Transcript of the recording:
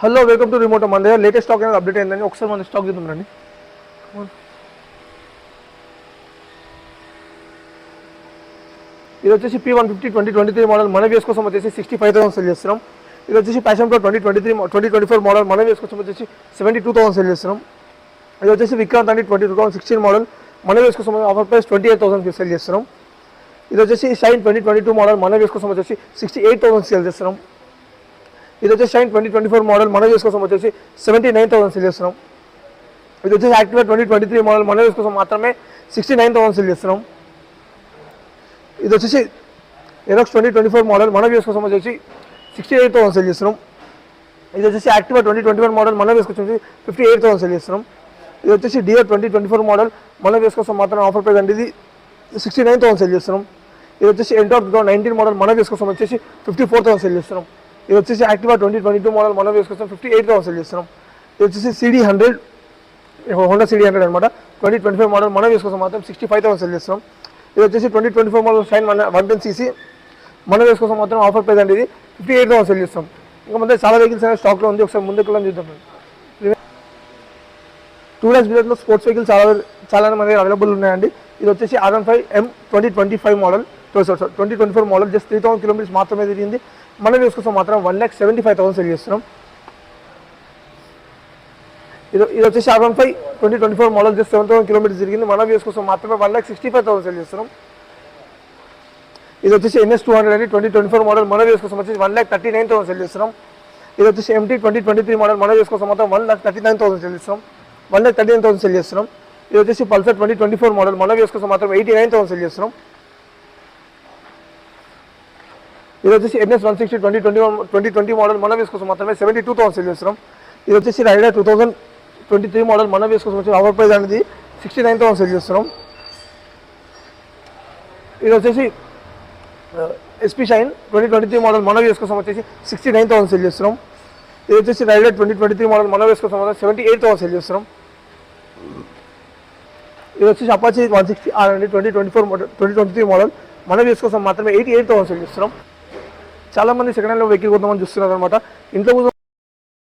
Hello welcome to remote. మన దగ్గర latest stock అనేది అప్డేట్ అయిందని ఒకసారి మన స్టాక్ చూద్దాం రండి. ఇది వచ్చేసి P150 2023 మోడల్ మన వేస్ కోసం వచ్చేసి 65,000 సెల్ చేస్తున్నాం. ఇది వచ్చేసి ప్యాషన్ ప్రో 2024 మోడల్ మన వేస్ కోసం వచ్చేసి 72,000 సెల్ చేస్తున్నాం. ఇది వచ్చేసి విక్రాంత్ అండి 2016 మోడల్ మన వేస్ కోసం ఆఫర్ ప్రైస్ 28,000 సెల్ చేస్తున్నాం. ఇది వచ్చేసి షైన్ 2022 మోడల్ మన వేస్ కోసం వచ్చేసి 68,000 సెల్ చేస్తున్నాం. ఇది వచ్చేసి షైన్ 2024 మోడల్ మన వేస్ కోసం వచ్చేసి 79,000 సెల్ చేస్తున్నాం. ఇది వచ్చేసి యాక్టివా 2023 మోడల్ మన వేస్ కోసం మాత్రమే 69,000 సెల్ చేస్తున్నాం. ఇది వచ్చేసి ఎరోక్స్ 2024 మోడల్ మన వేస్ కోసం వచ్చేసి 68,000 సెల్ చేస్తున్నాం. ఇది వచ్చేసి యాక్టివా 2021 మోడల్ మన వేస్ కోసం 58,000 సెల్ చేస్తున్నాం. ఇది వచ్చేసి డియర్ 2024 మోడల్ మన వేస్ కోసం మాత్రమే ఆఫర్ ప్రైస్ అండి, ఇది 69,000 సెల్ చేస్తున్నాం. ఇది వచ్చేసి ఎంటర్ 2019 మోడల్ మన వేస్ కోసం వచ్చేసి 54,000 సెల్ చేస్తున్నాం. ఇది వచ్చేసి యాక్టివా 2022 మోడల్ మన వేస్ కోసం 58,000 సెల్ చేస్తున్నాం. ఇది వచ్చేసి CD100 హోండా CD100 అనమాట 2025 మోడల్ మన వేస్ కోసం మాత్రం 65,000 సెల్ చేస్తున్నాం. ఇది వచ్చేసి 2024 మోడల్ షైన్ 110cc మన వేస్ కోసం మాత్రం ఆఫర్ ప్రైస్ అండి, ఇది 58,000 సెల్ చేస్తాం. ఇంకా మన చాలా వెహికల్స్ అనేది స్టాక్లో ఉంది, ఒకసారి ముందుకు చూద్దాం. 2 lakhs బడ్జెట్లో స్పోర్ట్స్ వెహికల్స్ చాలా మంది అవైలబుల్ ఉన్నాయండి. ఇది వచ్చేసి R15M 2025 model 2024 model just 3,000 kilometres మాత్రమే తిరిగింది. మన వేస్ కోసం మాత్రం 1,75,000 సెల్ చేస్తున్నాం. ఇది వచ్చేసి R15 2024 మోడల్ జస్ట్ 7,000 కిలోమీటర్స్ తిరిగింది. మన వేస్ కోసం మాత్రమే 1,65,000 సెల్ చేస్తున్నాం. ఇది వచ్చేసి NS200 అని 2024 మోడల్ మన వేస్ కోసం వచ్చేసి 1,39,000 సెల్ చేస్తున్నాం. ఇది వచ్చేసి MT 2023 మోడల్ మన వేస్ కోసం మాత్రం 1,39,000 సెల్ చేస్తున్నాం. 1,39,000 సెల్ చేస్తున్నాం. ఇది వచ్చేసి పల్సర్ 2024 మోడల్ మన వేస్ కోసం మాత్రం 89,000 సెల్ చేస్తున్నాం. ఇది వచ్చేసి NS160 2020 మోడల్ మన వేస్ కోసం మాత్రమే 72,000 సెల్ చేస్తున్నాం. ఇది వచ్చేసి రైడర్ 2023 మోడల్ మన వేస్ కోసం వచ్చి ఆఫర్ ప్రైస్ అనేది 69,000 సెల్ చేస్తున్నాం. ఇది వచ్చేసి SP షైన్ 2023 మోడల్ మన వేస్ కోసం వచ్చేసి 69,000 సెల్ చేస్తున్నాం. ఇది వచ్చేసి రైడర్ 2023 మోడల్ మన వేస్ కోసం 78,000 సెల్ చేస్తున్నాం. ఇది వచ్చేసి అపాచీ 160R అండి 2023 మోడల్ మన వేస్ కోసం మాత్రమే 88,000 సెల్ చేస్తున్నాం. చాలా మంది సెకండ్ హ్యాండ్లో వెహికల్ కొంతమంది చూస్తున్నారు అనమాట. ఇంట్లో